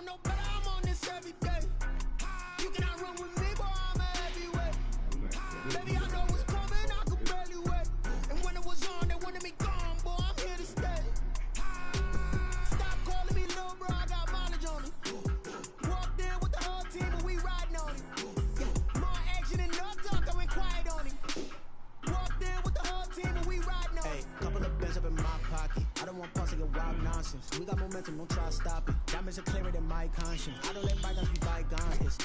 no better, I'm on this every day. You cannot run with me, boy, I'm a heavyweight. Baby, I know what's coming, I could barely wait. And when it was on, they wanted me gone, boy, I'm here to stay. Stop calling me little bro, I got mileage on me. Walked in with the whole team and we riding on it. Yeah, more action and no talk, I went quiet on it. Walked in with the whole team and we riding on it. Hey, couple of bins up in my pocket. I don't want pulse to get wild nonsense. We got momentum, don't try to stop it. Diamonds are clearer than my conscience. I don't let bygones be bygones.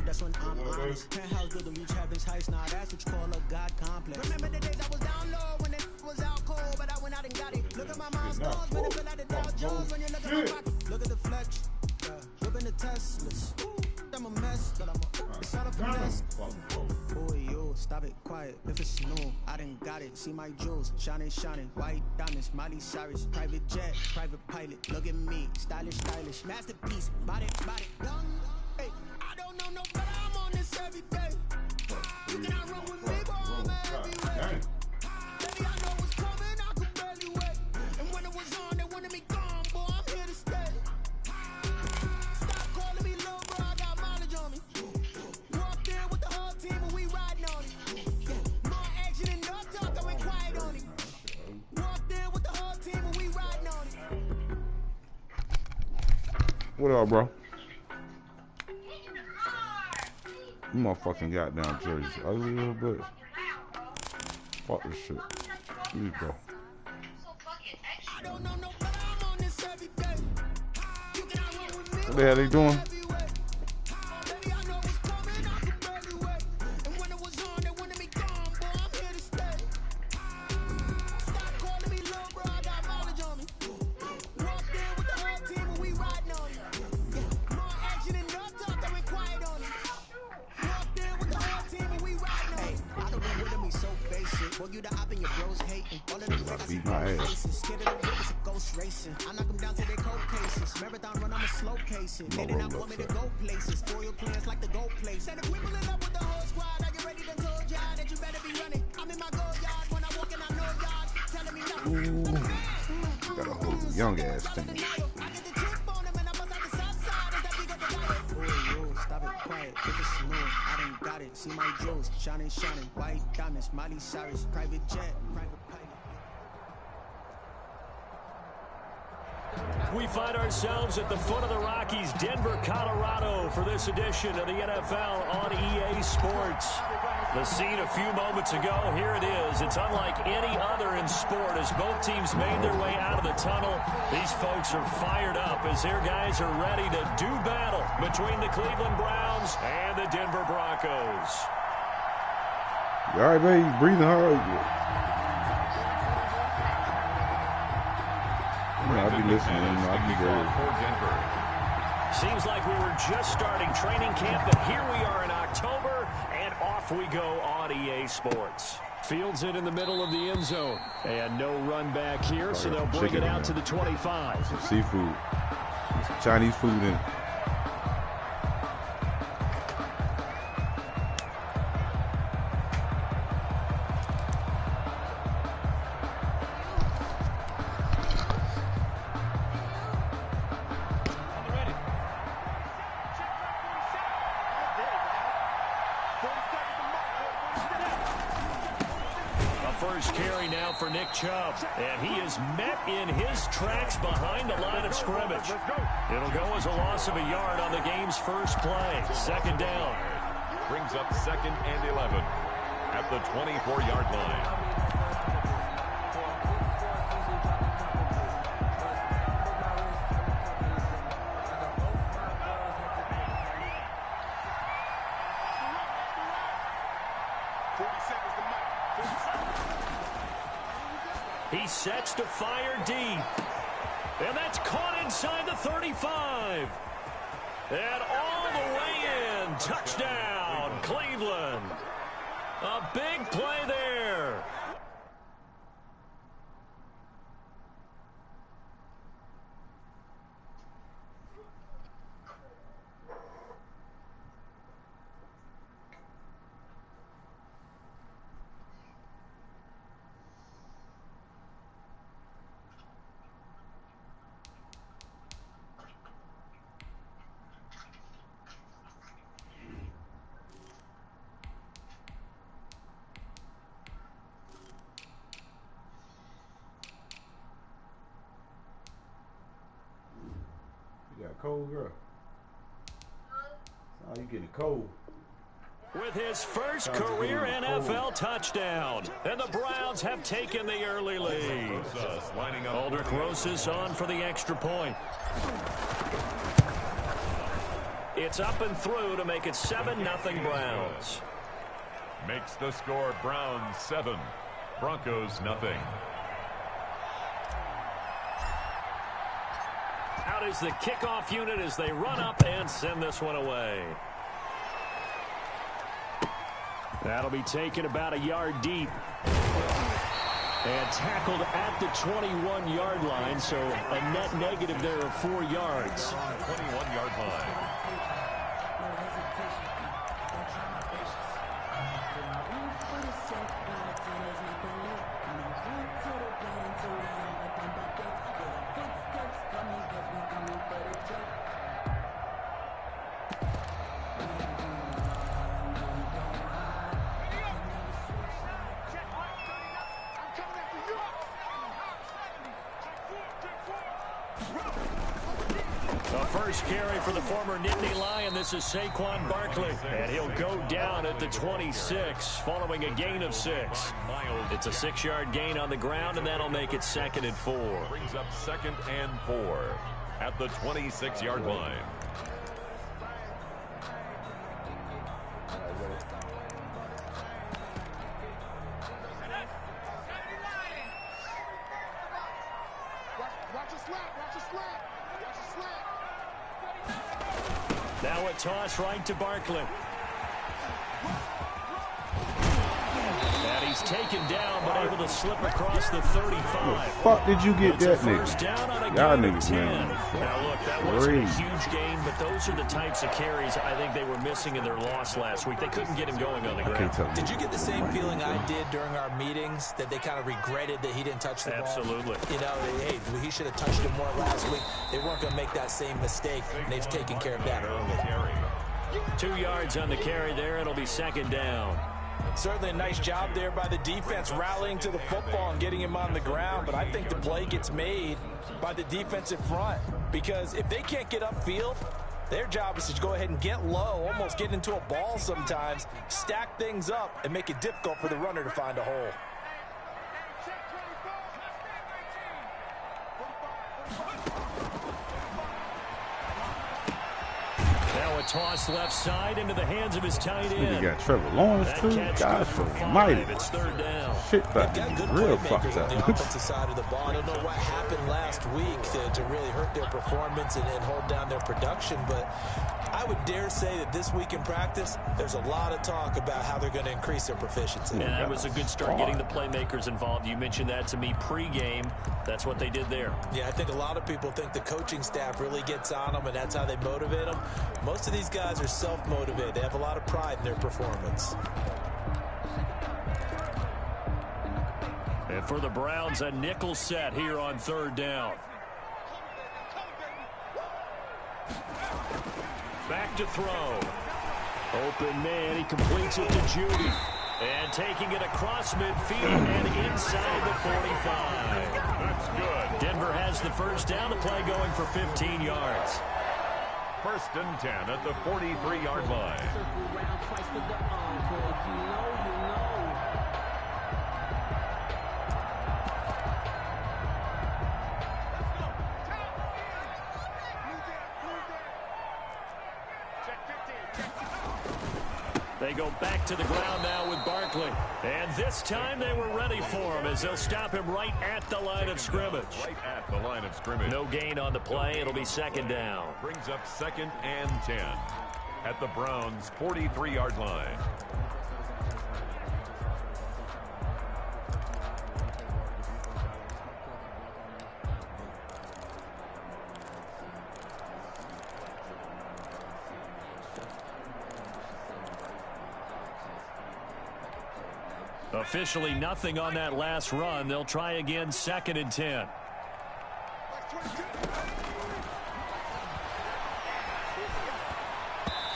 That's when I'm honest. Penthouse building, reach heaven's heights. Now that's what you call a God complex. Remember the days I was down low when it was out cold, but I went out and got it. Look at my milestones, man, it feel like the Dow Jones when you look at my pocket. Look at the flex, whipping the Teslas. I'm a mess, but I'm a it's all a finesse. Boy, yo, stop it, quiet. If it's new, I done got it. See my jewels, shining, shining. White diamonds, Miley Cyrus. Private jet, private pilot. Look at me, stylish, stylish. Masterpiece, body, body. Hey, I don't know no better, I'm on this every day. You cannot run with me, boy, I'm a heavyweight. Baby, I know what's coming, I could barely wait. And when it was on, they wanted me gone, boy, I'm here to stay. Stop calling me little bro, I got mileage on me. Walked in with the whole team and we riding on it. Yeah, more action and no talk, I went quiet on it. Walked in with the whole team and we riding on it. What up, bro? Motherfucking goddamn jersey. Ugly little bit. Fuck this shit. Here you go. What the hell they doing? Beat my ass. I knock them down to their cold cases. Marathon run, I'm a slow case. They did not want me to go places. Royal plans like the go place. And if we pulling up with the whole squad, are you ready to told y'all that you better be running? I'm in my go yard when I walk in, I know y'all telling me nothing. Ooh, got a whole young ass thing. I get the chip on them and I bust out the south side. Is that big of a diet? Oh, stop it, quiet. If it's smooth, I done got it. See my jewels, shining, shining. White diamonds, Miley Cyrus. Private jet, private pilot. We find ourselves at the foot of the Rockies, Denver, Colorado, for this edition of the NFL on EA Sports. The scene a few moments ago, here it is. It's unlike any other in sport as both teams made their way out of the tunnel. These folks are fired up as their guys are ready to do battle between the Cleveland Browns and the Denver Broncos. You all right, baby? Breathing hard. I'll be listening. I'll be good. Seems like we were just starting training camp, but here we are in October, and off we go on EA Sports. Fields it in the middle of the end zone, and no run back here, so they'll bring it out to the 25. Some seafood. Some Chinese food in it. First carry now for Nick Chubb, and he is met in his tracks behind the line of scrimmage. It'll go as a loss of a yard on the game's first play. Second down. Brings up 2nd and 11 at the 24-yard line. He sets to fire deep. And that's caught inside the 35. And all the way in. Touchdown, Cleveland. A big play there. a cold, girl? Oh, you getting cold. With his first career NFL touchdown. And the Browns have taken the early lead. Aldrich Rosas on for the extra point. It's up and through to make it 7-0 Browns. Makes the score Browns 7, Broncos nothing. Out is the kickoff unit as they run up and send this one away. That'll be taken about a yard deep. And tackled at the 21-yard line, so a net negative there of 4 yards. 21-yard line. First carry for the former Nittany Lion. This is Saquon Barkley. And he'll go down at the 26 following a gain of 6. It's a 6-yard gain on the ground, and that'll make it 2nd and 4. Brings up 2nd and 4 at the 26-yard line. Now a toss right to Barkley. And he's taken down, but able to slip across the 35. Where the fuck did you get that First nigga? down on a Y'all gain of niggas, 10. man. Now look, that wasn't a huge gain, but those are the types of carries I think they were missing in their loss last week. They couldn't get him going on the ground. Did you get the same feeling I did during our meetings, that they kind of regretted that he didn't touch the ball? Absolutely. You know, hey, he should have touched it more last week. They weren't going to make that same mistake, and they've taken care of that early. 2 yards on the carry there. It'll be 2nd down. Certainly a nice job there by the defense rallying to the football and getting him on the ground, but I think the play gets made by the defensive front, because if they can't get upfield, their job is to go ahead and get low, almost get into a ball sometimes, stack things up, and make it difficult for the runner to find a hole. Now a toss left side into the hands of his tight end. You got Trevor Lawrence That too. catch Gosh, good for for 5. mighty. It's 3rd down. Shit, that They've got good real playmakers fucked on the up. offensive side of the ball. I don't know what happened last week to really hurt their performance and hold down their production, but I would dare say that this week in practice, there's a lot of talk about how they're going to increase their proficiency. And that was a good start getting the playmakers involved. You mentioned that to me pregame. That's what they did there. Yeah, I think a lot of people think the coaching staff really gets on them, and that's how they motivate them. Most of these guys are self-motivated. They have a lot of pride in their performance. And for the Browns, a nickel set here on 3rd down. Back to throw. Open man, he completes it to Judy. And taking it across midfield and inside the 45. That's good. Denver has the first down. The play going for 15 yards. 1st and 10 at the 43-yard line. They go back to the ground now with Barkley. And this time they were ready for him as they'll stop him right at the line of scrimmage. Right at the line of scrimmage. No gain on the play. It'll be 2nd down. Brings up 2nd and 10 at the Browns' 43-yard line. Officially nothing on that last run. They'll try again, 2nd and 10.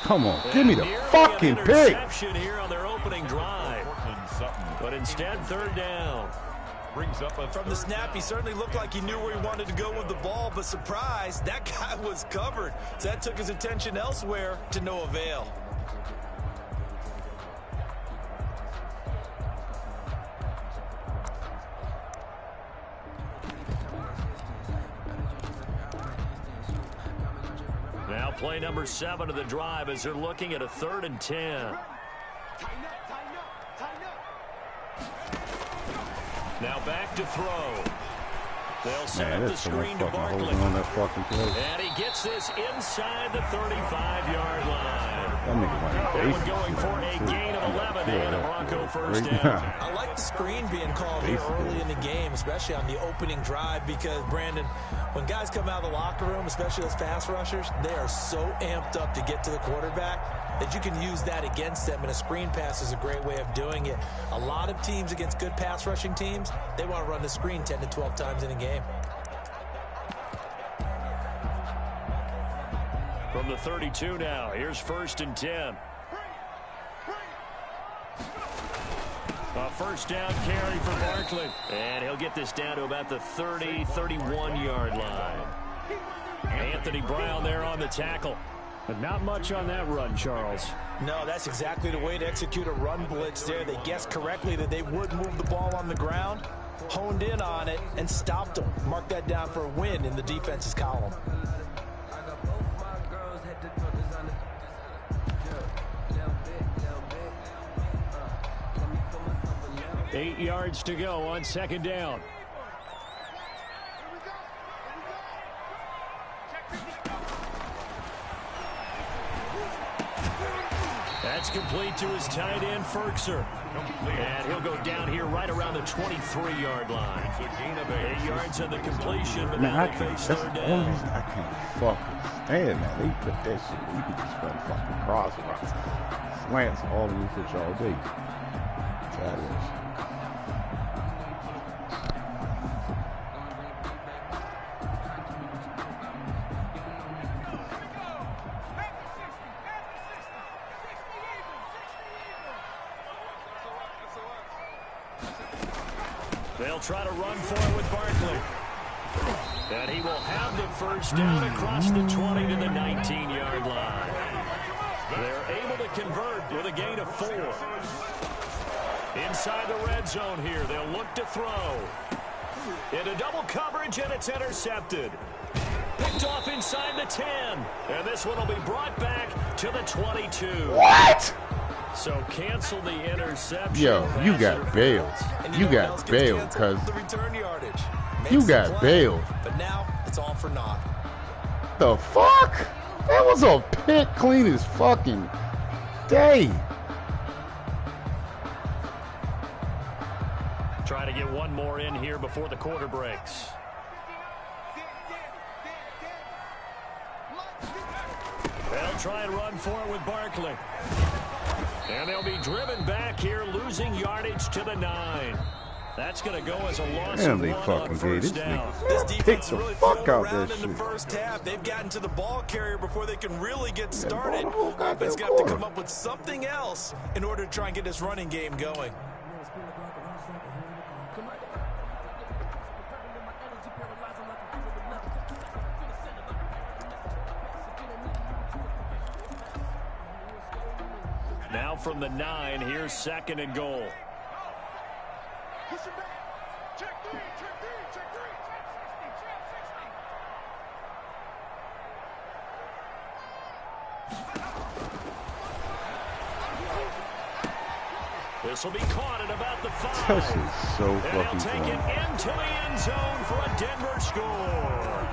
Come on, give me the fucking pick. Interception here on their opening drive. But instead, 3rd down. brings up a From the snap, he certainly looked like he knew where he wanted to go with the ball, but surprise, that guy was covered. So that took his attention elsewhere to no avail. Now play number 7 of the drive as they're looking at a 3rd and 10. Now back to throw. They'll set up the screen to Barkley. On that fucking play. And he gets this inside the 35-yard line. That nigga They went were going for a gain of 11 and a Bronco first Right down. now. I like the screen being called here early in the game, especially on the opening drive, because, Brandon, when guys come out of the locker room, especially those pass rushers, they are so amped up to get to the quarterback that you can use that against them, and a screen pass is a great way of doing it. A lot of teams against good pass rushing teams, they want to run the screen 10 to 12 times in a game. From the 32 now, here's 1st and 10. A first down carry for Barkley. And he'll get this down to about the 30, 31-yard line. Anthony Brown there on the tackle. But not much on that run, Charles. No, that's exactly the way to execute a run blitz there. They guessed correctly that they would move the ball on the ground, honed in on it, and stopped them. Mark that down for a win in the defense's column. 8 yards to go on 2nd down. That's complete to his tight end, Ferkser. And he'll go down here right around the 23-yard line. 8 yards on the completion, but now they face 3rd down. I can't fucking stand that. They put that shit. You can just run fucking cross routes. Slants all over the pitch all day. Tired of that shit. They'll try to run for it with Barkley. And he will have the first down across the 20 to the 19-yard line. They're able to convert with a gain of 4. Inside the red zone here, they'll look to throw. Into double coverage, and it's intercepted. Picked off inside the 10. And this one will be brought back to the 22. What? So cancel the interception. Yo, you got bailed. You got bailed, cuz. The return yardage. You got bailed. But now it's all for naught. The fuck? That was a pick clean as fucking day. Try to get one more in here before the quarter breaks. They'll try and run for it with Barkley. And they'll be driven back here, losing yardage to the 9. That's going to go as a loss of 1 on first down. This defense the really fuck thrown out around that in the shit. first half. They've gotten to the ball carrier before they can really get started. ball got Offense that got to quarter. come up with something else in order to try and get this running game going. Now from the 9, here's 2nd and goal. This will be caught at about the 5. This is so And fucking he'll take it funny. into the end zone for a Denver score.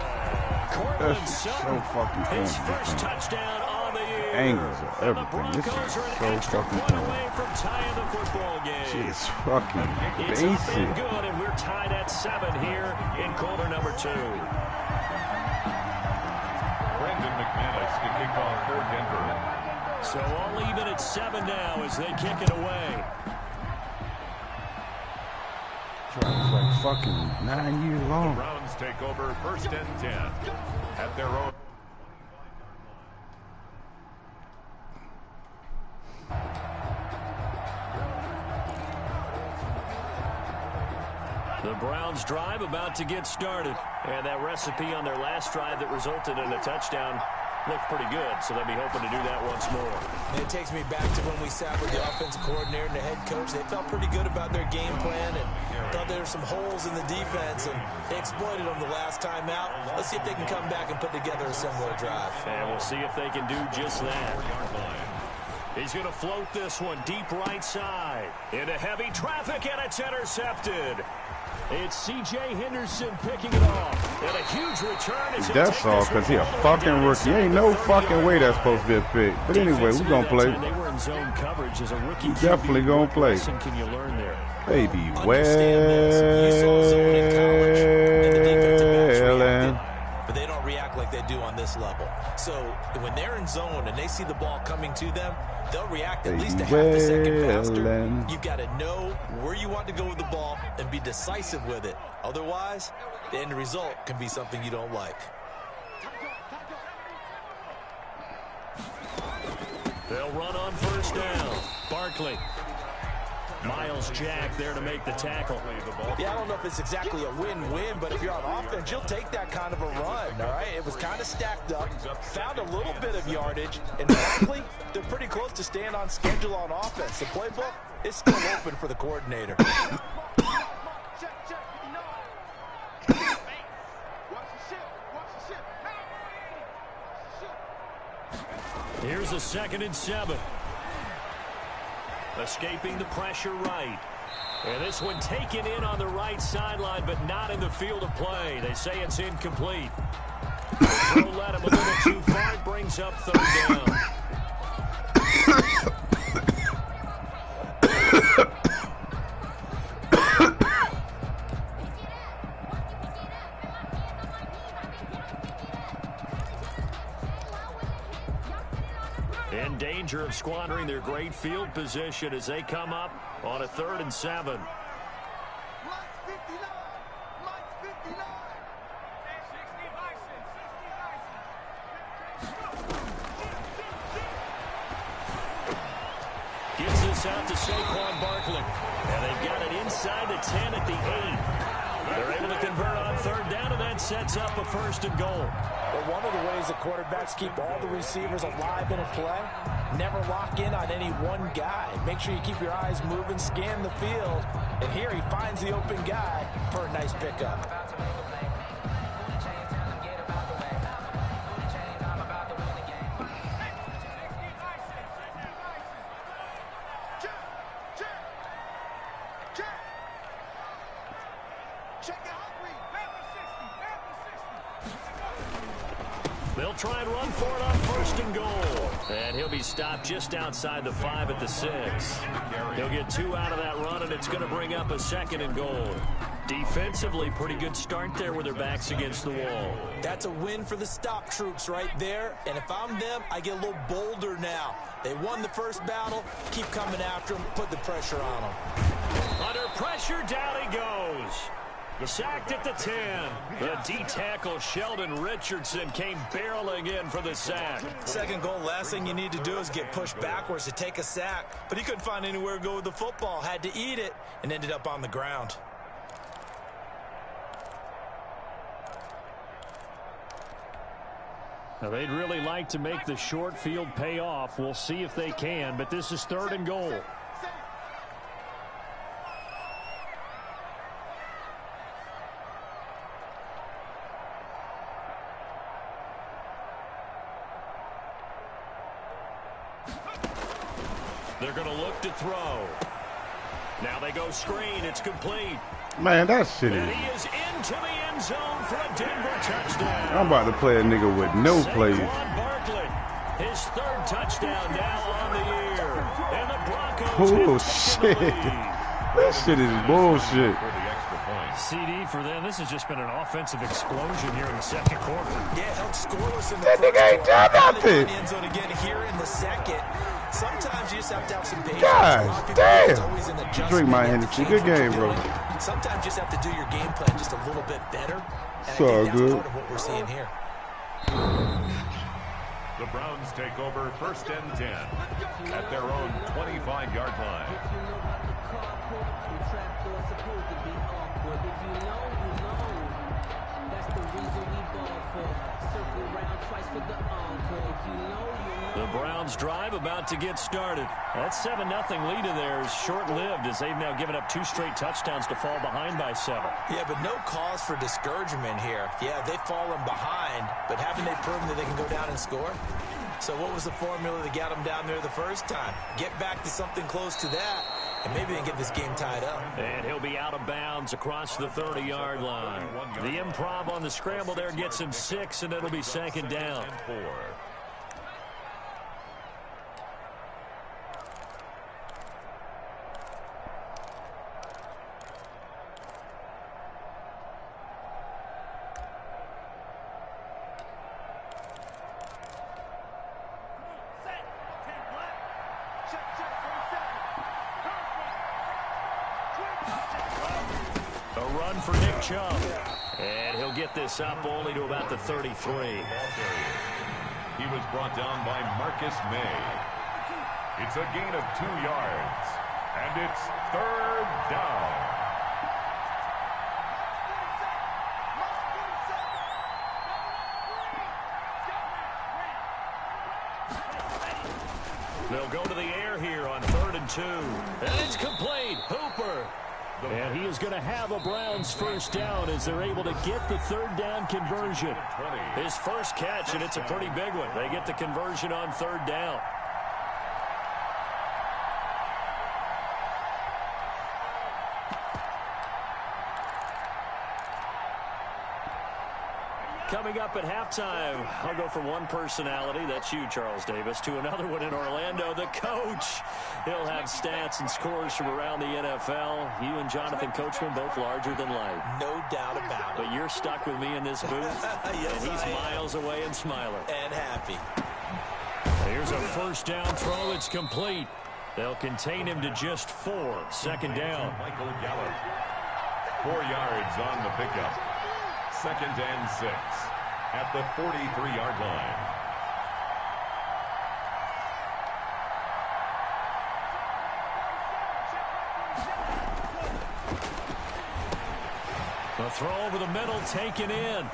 Cortland That's so Sutton, fucking his funny. first touchdown on the year. Angles of And the everything. This Broncos is are an so extra fucking point funny. away from tying the football game. It's fucking It's up and basic. good, and we're tied at 7 here in quarter number 2. Brandon McManus to kick off for Denver. So all even at 7 now as they kick it away. It's like fucking 9 years long. Browns take over 1st and 10 at their own. The The Browns drive about to get started. And that recipe on their last drive that resulted in a touchdown looked pretty good, so they'll be hoping to do that once more. It takes me back to when we sat with the offensive coordinator and the head coach. They felt pretty good about their game plan and thought there were some holes in the defense, and they exploited them the last time out. Let's see if they can come back and put together a similar drive. And we'll see if they can do just that. He's going to float this one deep right side. Into heavy traffic, and it's intercepted. It's C.J. Henderson picking it off. And a huge return. That's all because he a fucking rookie. Ain't no fucking way that's supposed to be a pick. But anyway, we're going to play. They were in zone coverage as a rookie. Definitely going to play. What can you learn there? Baby, but they don't react like they do on this level. So when they're in zone and they see the ball coming to them, they'll react at least a half a second faster. You've got to know where you want to go with the ball and be decisive with it. Otherwise, the end result can be something you don't like. They'll run on first down. Barkley. Miles Jack there to make the tackle. Yeah, I don't know if it's exactly a win-win, but if you're on offense, you'll take that kind of a run, all right? It was kind of stacked up, found a little bit of yardage, and frankly, they're pretty close to staying on schedule on offense. The playbook is still open for the coordinator. Here's a 2nd and 7. Escaping the pressure right. And this one taken in on the right sideline, but not in the field of play. They say it's incomplete. The throw led him a little too far. It brings up 3rd down. In danger of squandering their great field position as they come up on a 3rd and 7. Gets this out to Saquon Barkley. And they've got it inside the 10 at the 8. They're able to convert on 3rd down, and that sets up a 1st and goal. But one of the ways the quarterbacks keep all the receivers alive in a play, never lock in on any one guy. Make sure you keep your eyes moving, scan the field, and here he finds the open guy for a nice pickup. They'll try and run for it on 1st and goal. And he'll be stopped just outside the 5 at the 6. He'll get 2 out of that run, and it's going to bring up a 2nd and goal. Defensively, pretty good start there with their backs against the wall. That's a win for the stop troops right there. And if I'm them, I get a little bolder now. They won the first battle. Keep coming after them. Put the pressure on them. Under pressure, down he goes. Sacked at the 10. The D-tackle Sheldon Richardson came barreling in for the sack. 2nd goal, last thing you need to do is get pushed backwards to take a sack. But he couldn't find anywhere to go with the football. Had to eat it and ended up on the ground. Now, they'd really like to make the short field pay off. We'll see if they can, but this is 3rd and goal. They're going to look to throw. Now they go screen. It's complete. Man, that shit is. And he is into the end zone for a Denver touchdown. I'm about to play a nigga with no plays. Saquon Barkley, his 3rd touchdown now on the year. And the Broncos. Oh, shit. That shit is bullshit. CD for them. This has just been an offensive explosion here in the 2nd quarter. Yeah, held scoreless in the That nigga ain't done nothing. End zone again here in the 2nd. Sometimes you just have to have some patience. God damn. Drink my Hennessy. Good game, bro. Sometimes you just have to do your game plan just a little bit better. And So I think that's good. part of what we're seeing here. The Browns take over 1st and 10 at their own 25-yard line. The Browns drive about to get started. That 7-0 lead of theirs short-lived as they've now given up 2 straight touchdowns to fall behind by 7. Yeah, but no cause for discouragement here. Yeah, they've fallen behind, but haven't they proven that they can go down and score? So what was the formula that got them down there the first time? Get back to something close to that, and maybe they can get this game tied up. And he'll be out of bounds across the 30-yard line. The improv on the scramble there gets him 6, and it'll be 2nd down. For Nick Chubb. And he'll get this up only to about the 33. He was brought down by Marcus May. It's a gain of 2 yards. And it's 3rd down. They'll go to the air here on 3rd and 2. And it's complete. Hooper. And he is going to have a Browns first down as they're able to get the 3rd down conversion. His first catch, and it's a pretty big one. They get the conversion on 3rd down. Coming up at halftime, I'll go from one personality, that's you, Charles Davis, to another one in Orlando, the coach. He'll have stats and scores from around the NFL. You and Jonathan Coachman, both larger than life. No doubt about it. But you're stuck with me in this booth, yes, and he's miles away and smiling. And happy. Here's a first down throw. It's complete. They'll contain him to just 4. 2nd down. Michael Gallup. 4 yards on the pickup. 2nd and 6 at the 43-yard line. The throw over the middle taken in.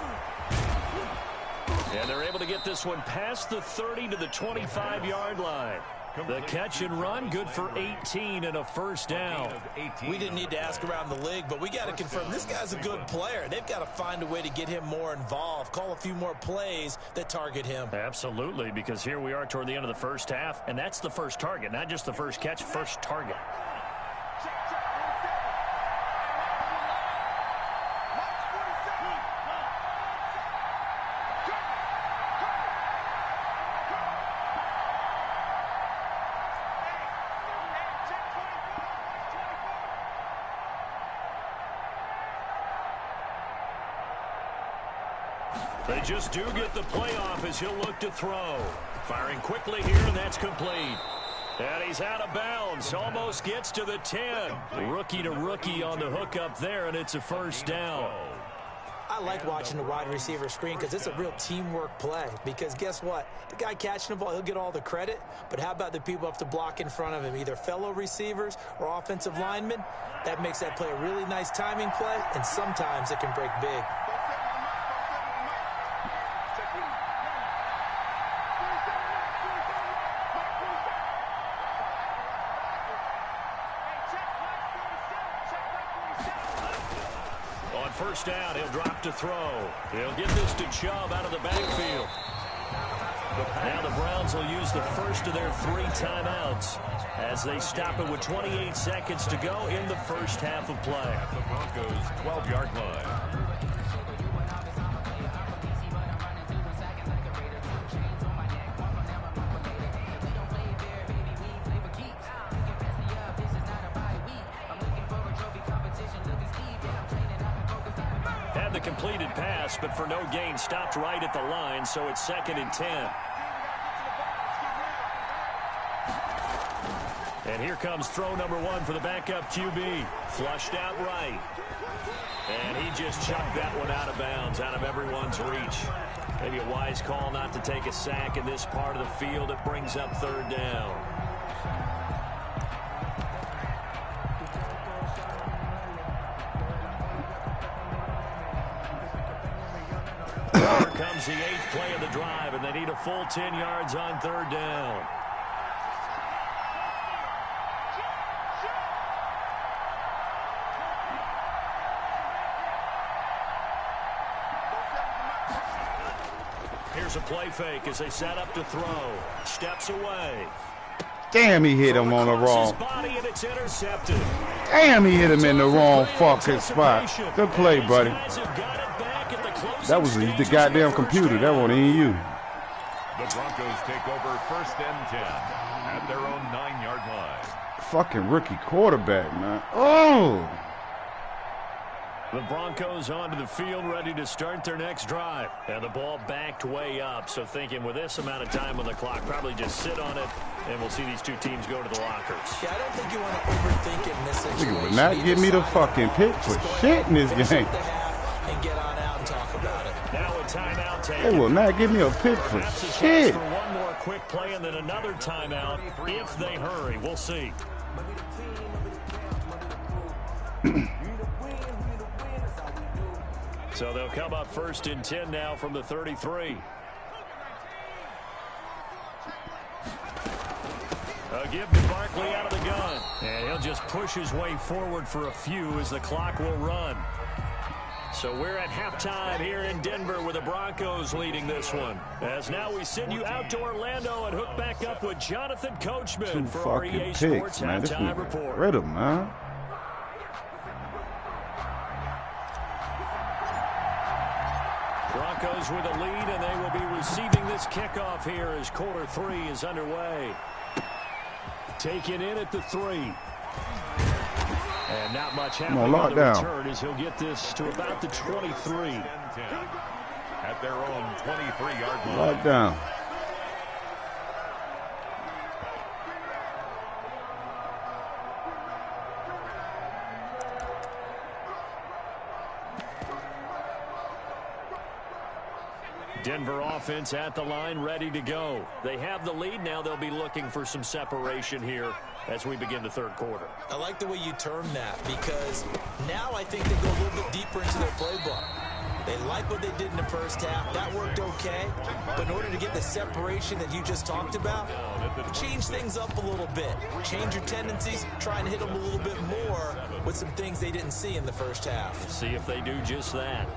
And they're able to get this one past the 30 to the 25-yard line. The catch and run, good for 18 and a first down. We didn't need to ask around the league, but we got to confirm this guy's a good player. They've got to find a way to get him more involved, call a few more plays that target him. Absolutely, because here we are toward the end of the first half, and that's the first target, not just the first catch, first target. They just do get the playoff as he'll look to throw. Firing quickly here, and that's complete. And he's out of bounds. Almost gets to the 10. Rookie to rookie on the hook up there, and it's a first down. I like watching the wide receiver screen because it's a real teamwork play. Because guess what? The guy catching the ball, he'll get all the credit. But how about the people who have to block in front of him, either fellow receivers or offensive linemen? That makes that play a really nice timing play, and sometimes it can break big. First down, he'll drop to throw. He'll get this to Chubb out of the backfield. Now the Browns will use the first of their 3 timeouts as they stop it with 28 seconds to go in the first half of play. At the Broncos' 12-yard line. The completed pass, but for no gain, stopped right at the line, so it's 2nd and 10. And here comes throw number 1 for the backup QB. Flushed out right. And he just chucked that one out of bounds, out of everyone's reach. Maybe a wise call not to take a sack in this part of the field. It brings up third down. Here comes the 8th play of the drive, and they need a full 10 yards on third down. Here's a play fake as they set up to throw. Steps away. Damn, he hit him on the wrong. Body and it's intercepted. Damn, he hit him in the wrong fucking spot. Good play, buddy. That was the goddamn computer. That wasn't even you. The Broncos take over 1st and 10 at their own 9-yard line. Fucking rookie quarterback, man. Oh! The Broncos onto the field, ready to start their next drive. And the ball backed way up, so thinking with this amount of time on the clock, probably just sit on it, and we'll see these two teams go to the lockers. Yeah, I don't think you want to overthink it in this situation. You would not give me the fucking pick for shit in this game. And get on out and talk about it. Now a timeout taken. They will not give me a pick for shit. For one more quick play and then another timeout if they hurry. We'll see. So they'll come up 1st and 10 now from the 33. A give to Barkley out of the gun. And he'll just push his way forward for a few as the clock will run. So we're at halftime here in Denver with the Broncos leading this one. As now we send you out to Orlando and hook back up with Jonathan Coachman Two for our fucking EA picks, Sports man. This Halftime nigga Report. rid of him, man. Broncos with a lead, and they will be receiving this kickoff here as quarter 3 is underway. Taken in at the 3. And not much happening on the return as he'll get this to about the 23. At their own 23-yard line. Lock down. Denver offense at the line, ready to go. They have the lead. Now they'll be looking for some separation here as we begin the third quarter. I like the way you term that because now I think they go a little bit deeper into their playbook. They like what they did in the first half. That worked okay. But in order to get the separation that you just talked about, change things up a little bit. Change your tendencies. Try and hit them a little bit more with some things they didn't see in the first half. See if they do just that.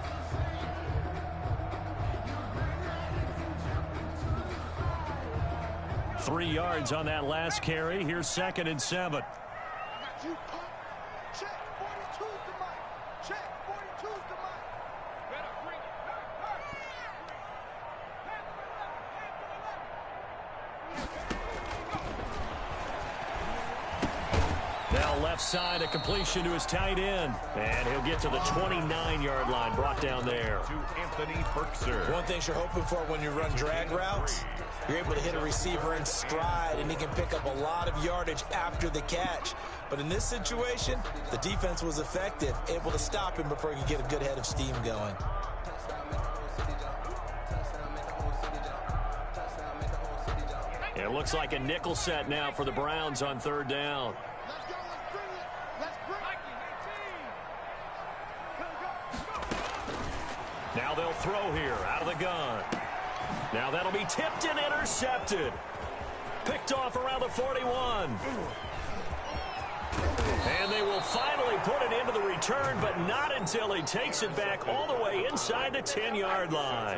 Three yards on that last carry. Here's 2nd and 7. Now left side, a completion to his tight end. And he'll get to the 29-yard line, brought down there. To Anthony Berkser. One thing you're hoping for when you run drag routes, you're able to hit a receiver in stride, and he can pick up a lot of yardage after the catch. But in this situation, the defense was effective, able to stop him before he could get a good head of steam going. It looks like a nickel set now for the Browns on third down. Now they'll throw here out of the gun. Now that'll be tipped and intercepted. Picked off around the 41. And they will finally put it into the return, but not until he takes it back all the way inside the 10-yard line.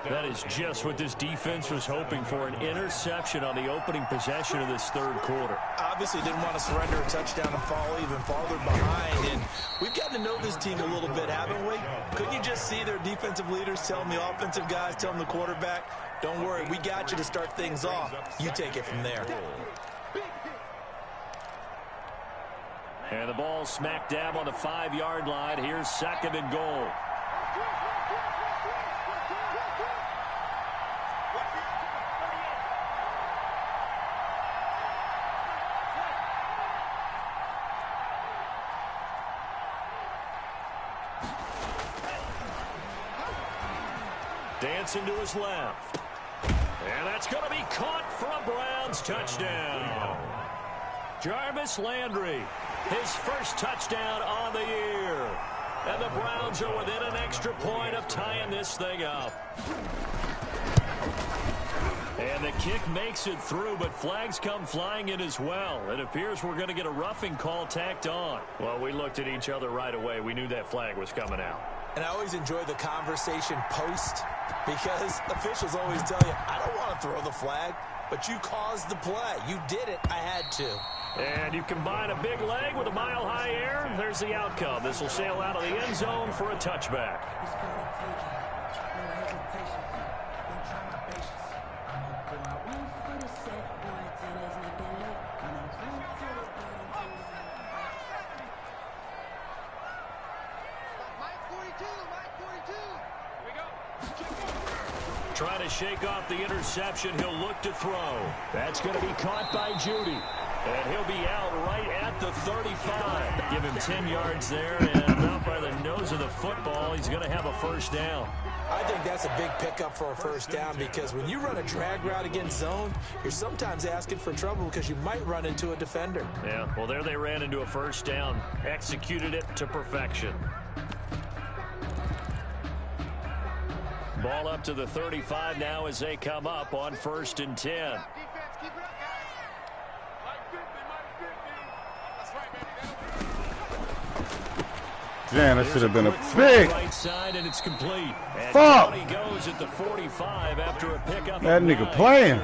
That is just what this defense was hoping for, an interception on the opening possession of this third quarter. Obviously didn't want to surrender a touchdown and fall even farther behind. And we've gotten to know this team a little bit, haven't we? Couldn't you just see their defensive leaders telling the offensive guys, telling the quarterback, don't worry, we got you to start things off. You take it from there. And the ball smack dab on the 5-yard line. Here's 2nd and goal. Dancing to his left. And that's going to be caught for a Browns touchdown. Jarvis Landry, his first touchdown on the year. And the Browns are within an extra point of tying this thing up. And the kick makes it through, but flags come flying in as well. It appears we're going to get a roughing call tacked on. Well, we looked at each other right away. We knew that flag was coming out. And I always enjoy the conversation post, because officials always tell you, I don't want to throw the flag, but you caused the play. You did it. I had to. And you combine a big leg with a mile-high air, there's the outcome. This will sail out of the end zone for a touchback. Trying to shake off the interception. He'll look to throw. That's going to be caught by Judy. And he'll be out right at the 35. Give him 10 yards there, and about by the nose of the football, he's going to have a first down. I think that's a big pickup for a first down, because when you run a drag route against zone, you're sometimes asking for trouble because you might run into a defender. Yeah, well, there they ran into a first down. Executed it to perfection. Ball up to the 35 now as they come up on 1st and 10. Damn, that should have been a pick. Right side, and it's complete. And Fuck. he goes at the 45 after a pickup. That nigga playing.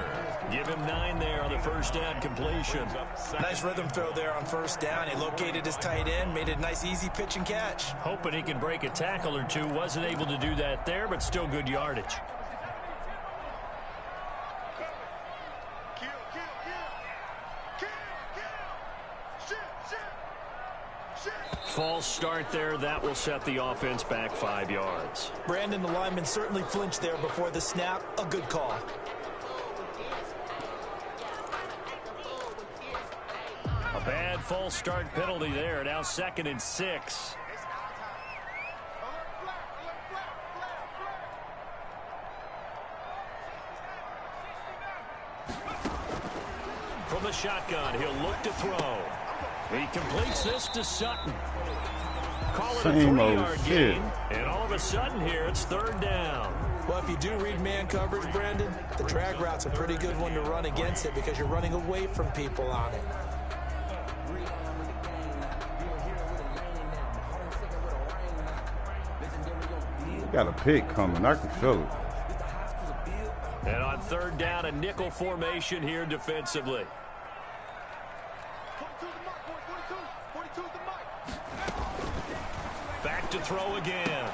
Give him 9 there on the first down completion. Nice rhythm throw there on first down. He located his tight end, made it a nice easy pitch and catch. Hoping he can break a tackle or two. Wasn't able to do that there, but still good yardage. False start there. That will set the offense back 5 yards. Brandon, the lineman certainly flinched there before the snap. A good call. A bad false start penalty there. Now 2nd and 6. From the shotgun, he'll look to throw. He completes this to Sutton. Call it a 3-yard gain. And all of a sudden here, it's 3rd down. Well, if you do read man coverage, Brandon, the drag route's a pretty good one to run against it because you're running away from people on it. Got a pick coming. I can feel it. And on 3rd down, a nickel formation here defensively. Back to throw again.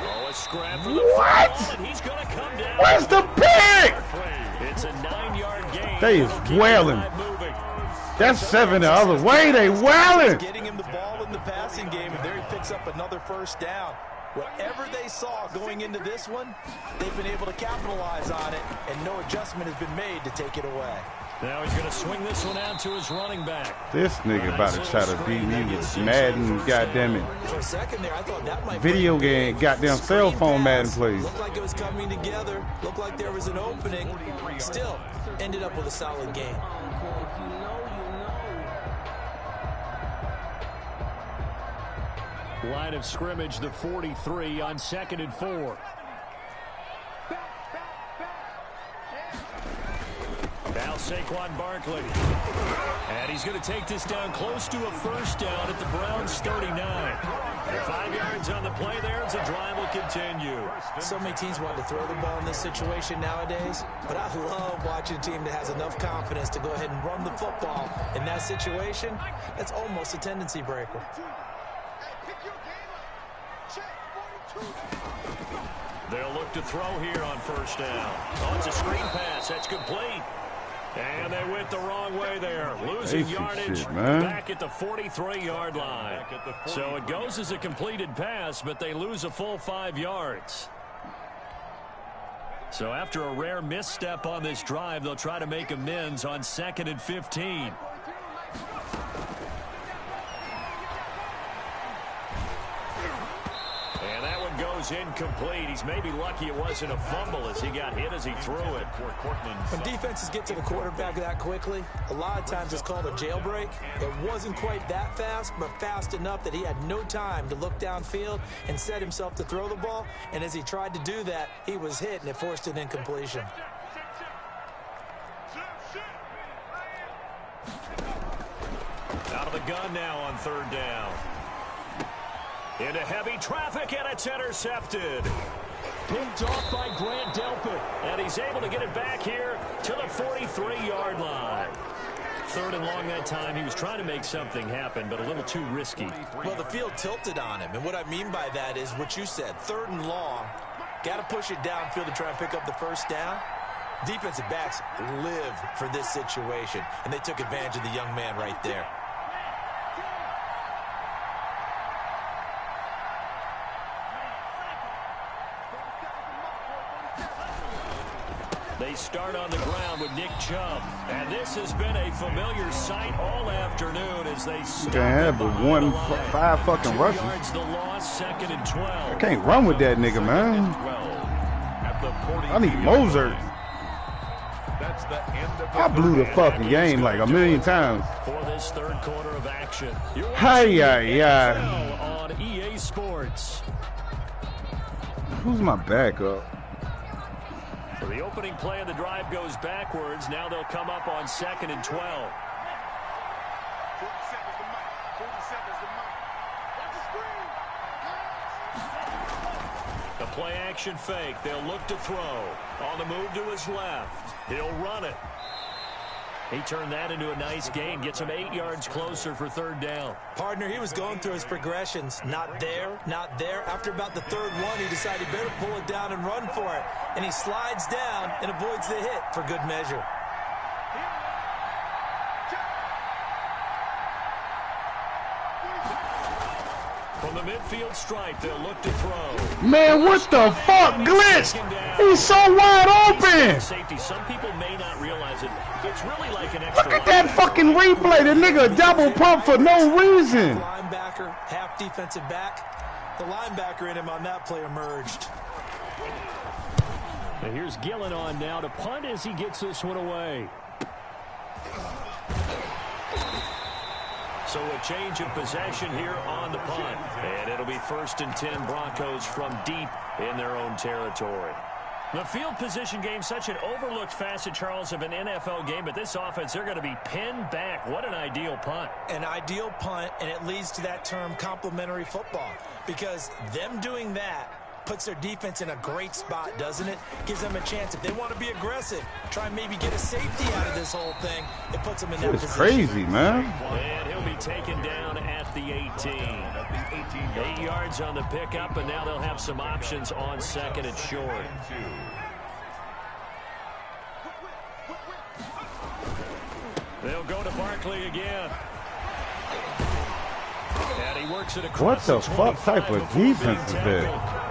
Oh, a scrap for the football, and he's going to come down. Where's the pick? It's a 9-yard gain. They is wailing. That's 7 the other way. They wailing. Getting him the ball in the passing game, and there he picks up another first down. Whatever they saw going into this one, they've been able to capitalize on it, and no adjustment has been made to take it away. Now he's going to swing this one out to his running back. This nigga about to try to beat me with Madden, goddammit. For a second there, I thought that might Video game, goddamn cell phone Madden plays. Looked like it was coming together. Looked like there was an opening. Still, ended up with a solid game. Line of scrimmage, the 43 on 2nd and 4. Now Saquon Barkley. And he's going to take this down close to a first down at the Browns 39. 5 yards on the play there as the drive will continue. So many teams want to throw the ball in this situation nowadays, but I love watching a team that has enough confidence to go ahead and run the football. In that situation, that's almost a tendency breaker. They'll look to throw here on first down. Oh, it's a screen pass. That's complete. And they went the wrong way there. Losing yardage back at the 43-yard line. So it goes as a completed pass, but they lose a full 5 yards. So after a rare misstep on this drive, they'll try to make amends on 2nd and 15. is incomplete. He's maybe lucky it wasn't a fumble as he got hit as he threw it. When defenses get to the quarterback that quickly, a lot of times it's called a jailbreak. It wasn't quite that fast, but fast enough that he had no time to look downfield and set himself to throw the ball. And as he tried to do that, he was hit, and it forced an incompletion. Out of the gun now on third down. Into heavy traffic, and it's intercepted. Picked off by Grant Delpit. And he's able to get it back here to the 43-yard line. Third and long that time. He was trying to make something happen, but a little too risky. Well, the field tilted on him, and what I mean by that is what you said. Third and long, got to push it downfield to try and pick up the first down. Defensive backs live for this situation, and they took advantage of the young man right there. They start on the ground with Nick Chubb. And this has been a familiar sight all afternoon as they start. Can't have five fucking rushes. Yards, the loss, 2nd and 12. I can't run with that nigga, man. I need Mozart. That's the end of the I blew the fucking game like a million times. For this third quarter of action. Hi. On EA Sports. Who's my backup? So the opening play of the drive goes backwards. Now they'll come up on 2nd and 12. The play action fake. They'll look to throw. On the move to his left. He'll run it. He turned that into a nice gain. Gets him 8 yards closer for third down. Partner, he was going through his progressions. Not there, not there. After about the third one, he decided he better pull it down and run for it. And he slides down and avoids the hit for good measure. From the midfield stripe, they'll look to throw. Man, what the fuck? Glitch! He's so wide open! Safety. Some people may not realize it. It's really like an extra. Look at that fucking replay. The nigga double pump for no reason. Linebacker, half defensive back. The linebacker in him on that play emerged. And here's Gillen on now to punt as he gets this one away. So a change of possession here on the punt. And it'll be 1st and 10 Broncos from deep in their own territory. The field position game, such an overlooked facet, Charles, of an NFL game. But this offense, they're going to be pinned back. What an ideal punt. An ideal punt, and it leads to that term complementary football. Because them doing that puts their defense in a great spot, doesn't it? Gives them a chance. If they want to be aggressive, try and maybe get a safety out of this whole thing, it puts them in that position. It's crazy, man. And he'll be taken down at the 18. 8 yards on the pickup, and now they'll have some options on 2nd and short. They'll go to Barkley again. And he works it across. What the fuck type of defense is that?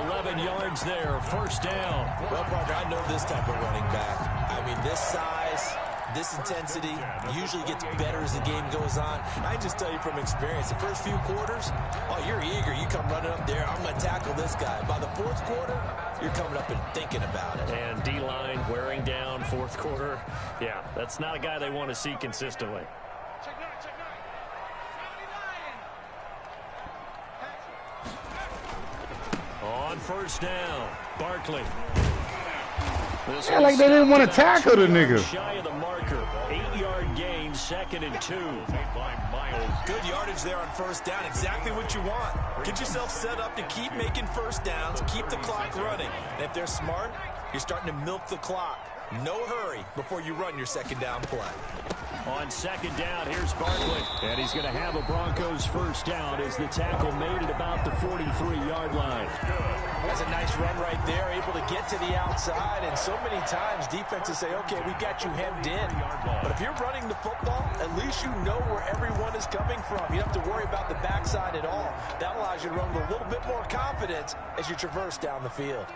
11 yards there, 1st down. Well, Parker, I know this type of running back. I mean, this size, this intensity usually gets better as the game goes on. I just tell you from experience, the first few quarters, oh, you're eager. You come running up there, I'm going to tackle this guy. By the 4th quarter, you're coming up and thinking about it. And D-line wearing down 4th quarter. Yeah, that's not a guy they want to see consistently. On 1st down, Barkley. Yeah, like they didn't want to tackle the nigga. Shy of the marker. 8-yard gain, 2nd and 2. Good yardage there on 1st down. Exactly what you want. Get yourself set up to keep making 1st downs, keep the clock running. And if they're smart, you're starting to milk the clock. No hurry before you run your 2nd down play. On 2nd down, here's Barkley. And he's going to have a Broncos 1st down as the tackle made it about the 43-yard line. That's a nice run right there, able to get to the outside. And so many times defenses say, okay, we got you hemmed in. But if you're running the football, at least you know where everyone is coming from. You don't have to worry about the backside at all. That allows you to run with a little bit more confidence as you traverse down the field.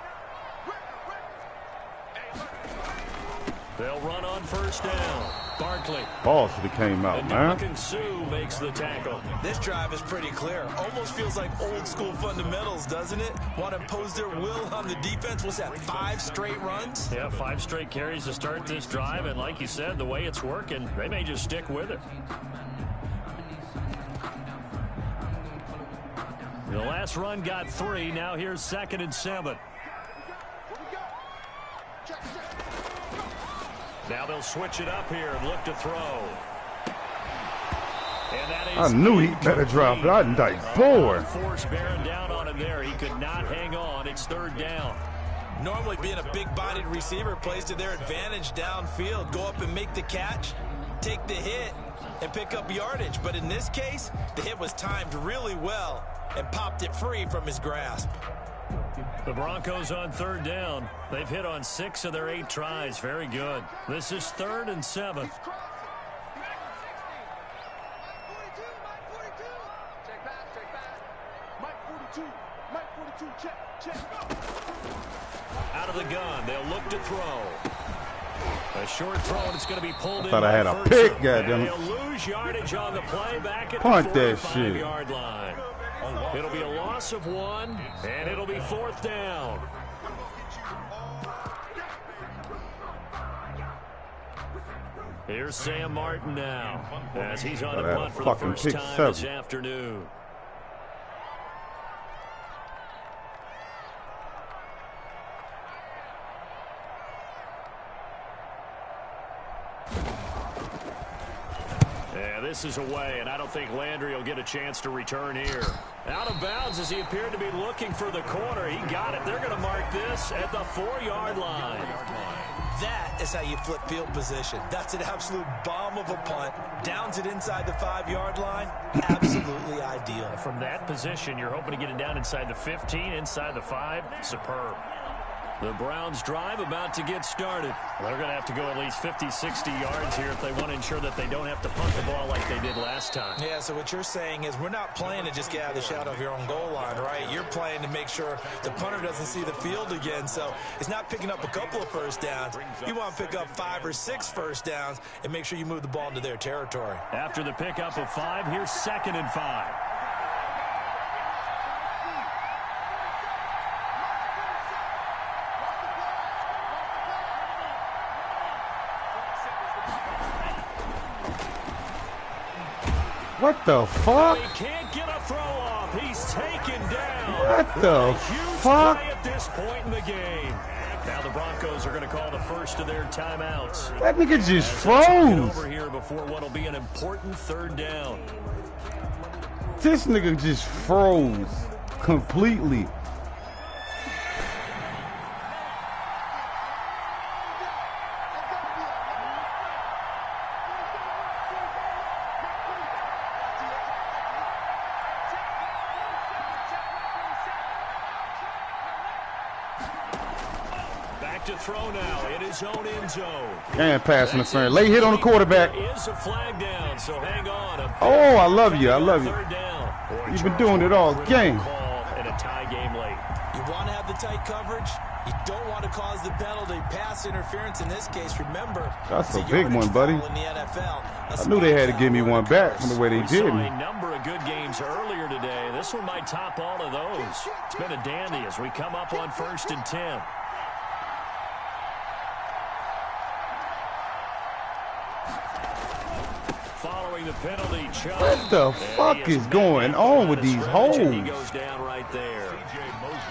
They'll run on first down. Barkley. Ball should have came out, man. And Sue makes the tackle. This drive is pretty clear. Almost feels like old school fundamentals, doesn't it? Want to impose their will on the defense. What's that, 5 straight runs? Yeah, 5 straight carries to start this drive. And like you said, the way it's working, they may just stick with it. The last run got 3. Now here's 2nd and 7. Now they'll switch it up here and look to throw. And that is I knew he'd better drop it. I'm like, boy. Force bearing down on him there. He could not hang on. It's 3rd down. Normally being a big-bodied receiver plays to their advantage downfield. Go up and make the catch, take the hit, and pick up yardage. But in this case, the hit was timed really well and popped it free from his grasp. The Broncos on 3rd down. They've hit on 6 of their 8 tries. Very good. This is 3rd and 7. Out of the gun. They'll look to throw. A short throw, and it's going to be pulled in. Thought I had a pick, goddammit. They'll lose yardage on the play back at Punt the that 45-yard line. It'll be a loss of 1, and it'll be 4th down. Here's Sam Martin now, as he's on the punt for the first time this afternoon. This is away, and I don't think Landry will get a chance to return here. Out of bounds as he appeared to be looking for the corner. He got it. They're going to mark this at the 4-yard line. That is how you flip field position. That's an absolute bomb of a punt. Downs it inside the 5-yard line. Absolutely ideal. From that position, you're hoping to get it down inside the 15, inside the 5. Superb. The Browns drive about to get started. They're going to have to go at least 50, 60 yards here if they want to ensure that they don't have to punt the ball like they did last time. Yeah, so what you're saying is we're not playing to just get out of the shadow of your own goal line, right? You're playing to make sure the punter doesn't see the field again. So it's not picking up a couple of first downs. You want to pick up 5 or 6 first downs and make sure you move the ball into their territory. After the pickup of 5, here's 2nd and 5. What the fuck? He can't get a throw off. He's taken down. What the huge fuck? play at this point in the game. Now the Broncos are going to call the first of their timeouts. That nigga just Get froze. over here before what will be an important 3rd down. This nigga just froze completely. To throw now in his own end zone. And pass interference. Late hit on the quarterback. There is a flag down, so hang on. Oh, I love you. I love you. You've been doing it all game. In a tie game late. You want to have the tight coverage. You don't want to cause the penalty. Pass interference in this case. Remember, that's a big one, buddy. In the NFL. I knew they had to give me one back from the way they did saw me. a number of good games earlier today. This one might top all of those. It's been a dandy as we come up on 1st and 10. Following the penalty, Chubb. What the fuck is going on with these holes? He goes down right there.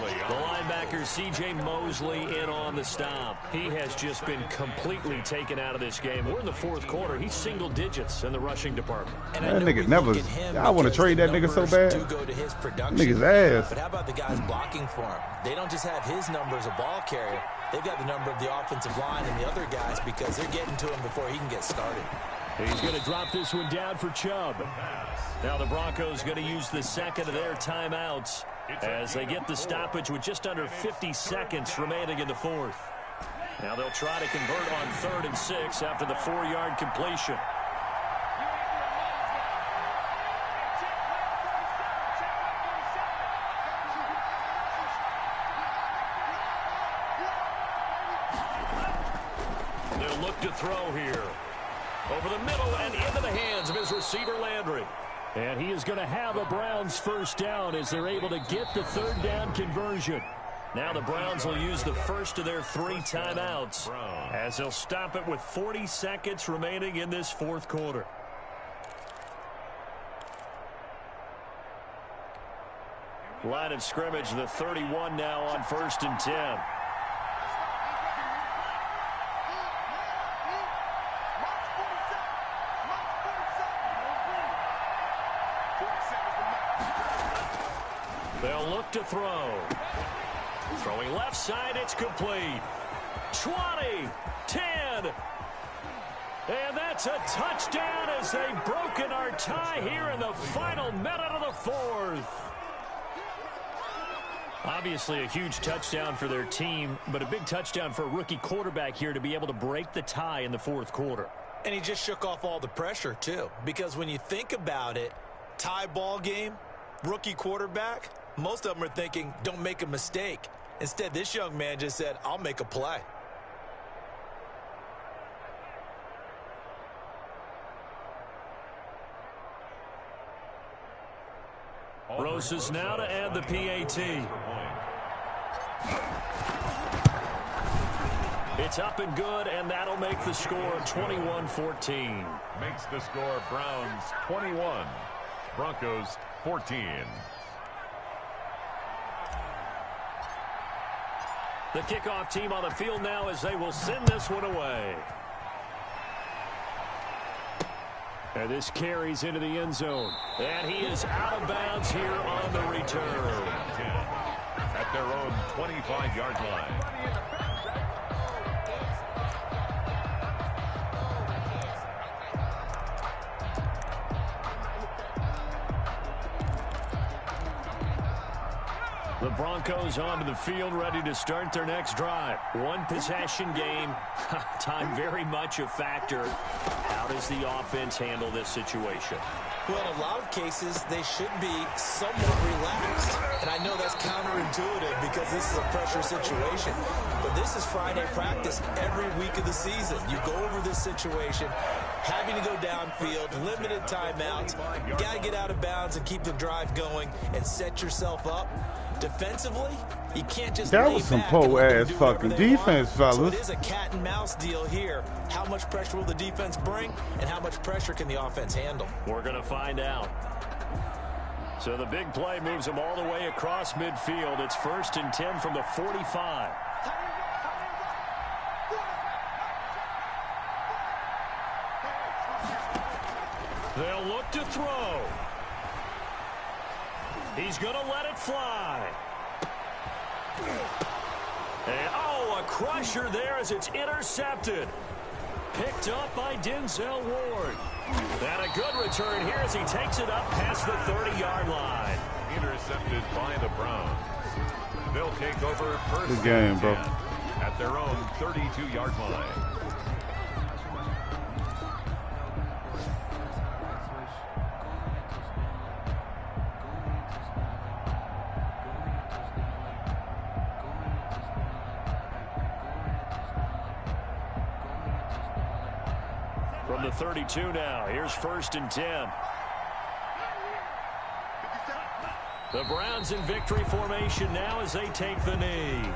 The linebacker C.J. Mosley in on the stop. He has just been completely taken out of this game. We're in the 4th quarter. He's single digits in the rushing department. And that nigga never. I want to trade that nigga so bad. Nigga's ass. But how about the guys blocking for him? They don't just have his number as a ball carrier. They've got the number of the offensive line and the other guys because they're getting to him before he can get started. He's going to drop this one down for Chubb. Now the Broncos going to use the 2nd of their timeouts as they get the stoppage with just under 50 seconds remaining in the 4th. Now they'll try to convert on 3rd and 6 after the 4-yard completion. look to throw here. Over the middle and into the hands of his receiver, Landry. And he is going to have a Browns first down as they're able to get the third down conversion. Now the Browns will use the first of their 3 timeouts as they'll stop it with 40 seconds remaining in this fourth quarter. Line of scrimmage, the 31 now on 1st and 10. They'll look to throw. Throwing left side, it's complete. 20, 10. And that's a touchdown as they've broken our tie here in the final minute of the fourth. Obviously a huge touchdown for their team, but a big touchdown for a rookie quarterback here to be able to break the tie in the fourth quarter. And he just shook off all the pressure, too. Because when you think about it, tie ball game, rookie quarterback, most of them are thinking, don't make a mistake. Instead, this young man just said, I'll make a play. Roses now to add the PAT. It's up and good, and that'll make the score 21-14. Makes the score Browns 21, Broncos 14. The kickoff team on the field now as they will send this one away. And this carries into the end zone. And he is out of bounds here on the return. At their own 25-yard line. The Broncos onto the field, ready to start their next drive. One possession game. Time very much a factor. How does the offense handle this situation? Well, in a lot of cases, they should be somewhat relaxed. And I know that's counterintuitive because this is a pressure situation. But this is Friday practice every week of the season. You go over this situation, having to go downfield, limited timeouts. You got to get out of bounds and keep the drive going and set yourself up. Defensively, you can't just that was some po-ass fucking defense, fellas. So it is a cat and mouse deal here. How much pressure will the defense bring, and how much pressure can the offense handle? We're going to find out. So the big play moves them all the way across midfield. It's 1st and 10 from the 45. They'll look to throw. He's going to let it fly. And, oh, a crusher there as it's intercepted. Picked up by Denzel Ward. And a good return here as he takes it up past the 30-yard line. Intercepted by the Browns. They'll take over first Good game, bro. At their own 32-yard line. From the 32 now, here's 1st and 10. The Browns in victory formation now as they take the knee.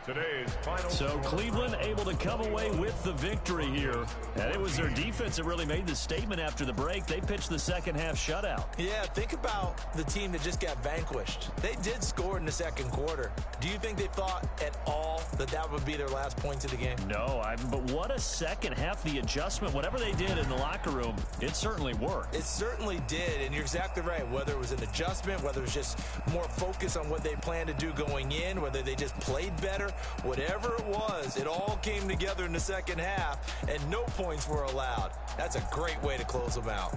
Today's final. So Cleveland able to come away with the victory here. And it was their defense that really made the statement after the break. They pitched the second half shutout. Yeah, think about the team that just got vanquished. They did score in the second quarter. Do you think they thought at all that that would be their last points of the game? No, but what a second half. The adjustment, whatever they did in the locker room, it certainly worked. It certainly did, and you're exactly right. Whether it was an adjustment, whether it was just more focus on what they planned to do going in, whether they just played better, whatever it was, it all came together in the second half, and no points were allowed. That's a great way to close them out.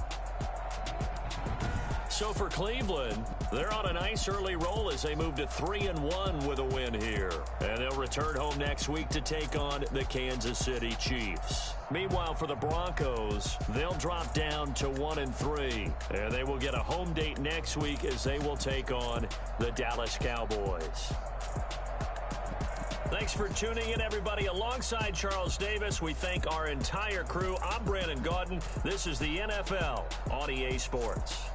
So for Cleveland, they're on a nice early roll as they move to 3-1 with a win here. And they'll return home next week to take on the Kansas City Chiefs. Meanwhile, for the Broncos, they'll drop down to 1-3. And they will get a home date next week as they will take on the Dallas Cowboys. Thanks for tuning in, everybody. Alongside Charles Davis, we thank our entire crew. I'm Brandon Gaudin. This is the NFL on EA Sports.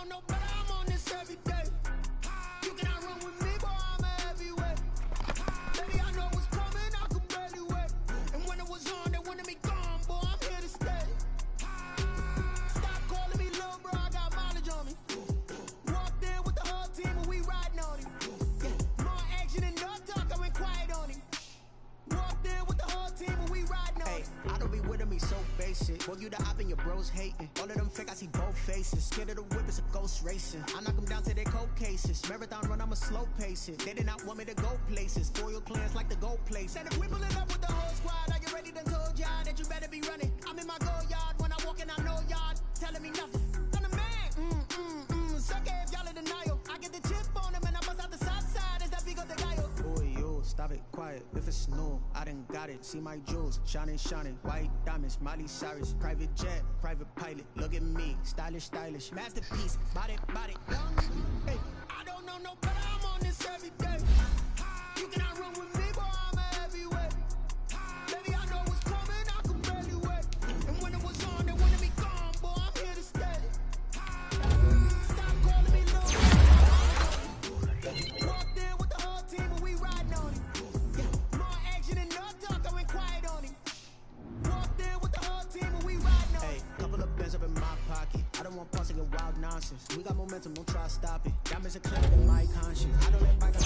know no better, I'm on this every day. You cannot run with me, boy, I'm a heavyweight. Baby, I know what's coming, I could barely wait. And when it was on, they wanted me gone, boy, I'm here to stay. Stop calling me little bro, I got mileage on me. Walked in with the whole team and we riding on him. Yeah, more action and no talk, I went quiet on him. Walked in with the whole team and we riding on him. I don't be with me so basic. Boy, you the op and your bros hating. All of them fake, I see both faces. Scared of the whip, it's a ghost racing. I knock them down to their cold cases. Marathon run, I'ma slow pace it. They did not want me to go places. Foil plans like the go place. And if we pulling up with the whole squad, are you ready? Done told y'all that you better be running. I'm in my go yard. When I walk in, I know y'all telling me nothing. I'm the man. Suck it if y'all in denial. I get the chip on him and I bust out the south side. Is that big of the guy? Boy, yo, stop it, quiet. If it's new, I done got it. See my jewels, shining, shining. White diamonds, Miley Cyrus. Private jet, private pilot. Look at me, stylish, stylish. Masterpiece, body, body. Hey, I don't know no better, I'm on this every day. You cannot run with me, boy, I'm a heavyweight. Baby, I know what's coming, I could barely wait. And when it was on, they wanted me gone, boy, I'm here to stay. Stop calling me little. Walked in with the whole team and we riding on him. Yeah, more action and no talk, I went quiet on him. Walked in with the whole team and we riding on him. Hey, couple of bands up in my pocket. I don't want passing and wild nonsense. We got momentum, don't try to stop it. Diamonds are clear in my conscience. I don't let bygones.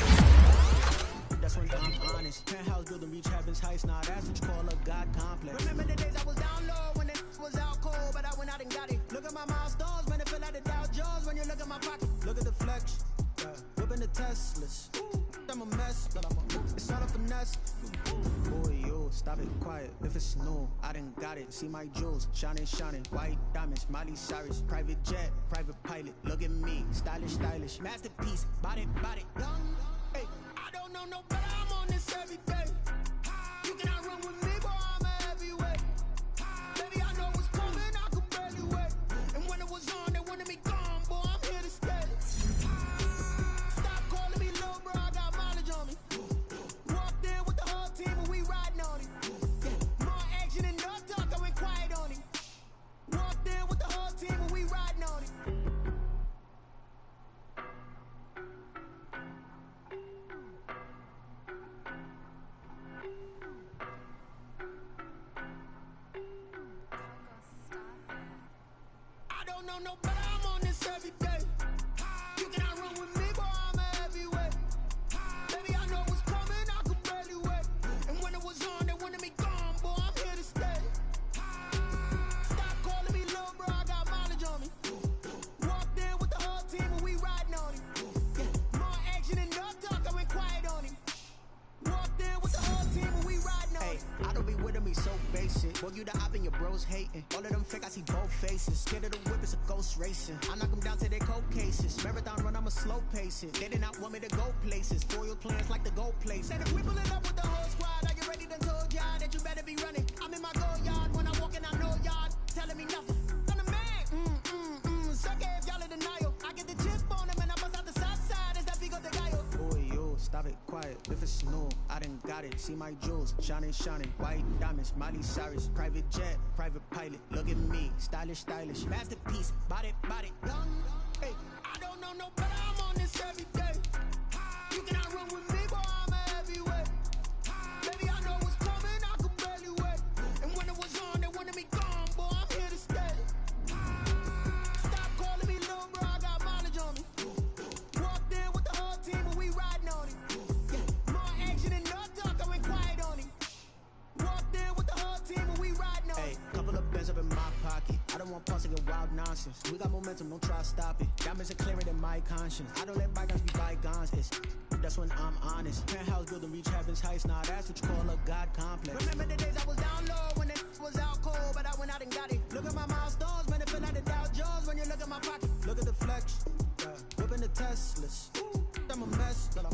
That's when I'm honest. Penthouse building reach heaven's heights. Nah, that's what you call a God complex. Remember the days I was down low when it was out cold, but I went out and got it. Look at my milestones, man, it feel like the Dow Jones when you look at my pocket. Look at the flex. Whipping the Teslas. I'm a mess, but it's all a finesse. Boy, yo, stop it, quiet. If it's new, I done got it. See my jewels, shining, shining. White diamonds, Miley Cyrus. Private jet, private pilot. Look at me, stylish, stylish. Masterpiece, body, body. Hey, I don't know no better, I'm on this every day. You cannot run with me, boy, I'm a heavyweight. Baby, I know what's coming, I could barely wait. And when it was on, they wanted me gone, boy, I'm here to stay. Stop calling me little bro, I got mileage on me. Walked in with the whole team and we riding on him. Yeah, more action and no talk, I went quiet on him. Walked in with the whole team and we riding on him. I don't know no better, I'm on this every day. You cannot run with me, boy, I'm a heavyweight. Baby, I know what's coming, I could barely wait. And when it was on, they wanted me gone, boy, I'm here to stay. Stop calling me little bro, I got mileage on me. Walked in with the whole team and we riding on him. Yeah, more action and no talk, I went quiet on him. Walked in with the whole team and we riding on him. Hey, I don't be with me so basic. Boy, you the op and your bros hating. All of them fake, I see both faces. Scared of the whip, it's a ghost racing. I knock them down to their cold cases. Marathon run, I'ma slow pace it. They did not want me to go places. Foil plans like the go place. And if we pulling up with the whole squad, are you ready? Done told y'all that you better be running. I'm in my go yard. When I walk in, I know y'all telling me nothing. I'm the man. Suck it if y'all in denial. I get the chip on him and I bust out the south side. Is that big of the guy? Boy, yo, stop it, quiet. If it's new, I done got it. See my jewels, shining, shining. White diamonds, Miley Cyrus. Private jet, private pilot. Look at me, stylish, stylish. Masterpiece, body, body. Hey, I don't know no better, I'm on this every day. You cannot run with me, boy, I'm a heavyweight. Baby, I know what's coming, I could barely wait. And when it was on, they wanted me gone, boy, I'm here to stay. Stop calling me little bro, I got mileage on me. Walked in with the whole team and we riding on him. Yeah, more action and no talk, I went quiet on him. Walked in with the whole team and we riding on him. Hey, couple of bands up in my pocket. I don't want passing and wild nonsense. We got momentum, don't try to stop it. Diamonds are clearer than my conscience. I don't let bygones be bygones. That's when I'm honest. Penthouse building reach heaven's heights. Nah, that's what you call a God complex. Remember the days I was down low when it was out cold, but I went out and got it. Look at my milestones, man, it feel like the Dow Jones when you look at my pocket. Look at the flex. Whipping the Teslas. I'm a mess, but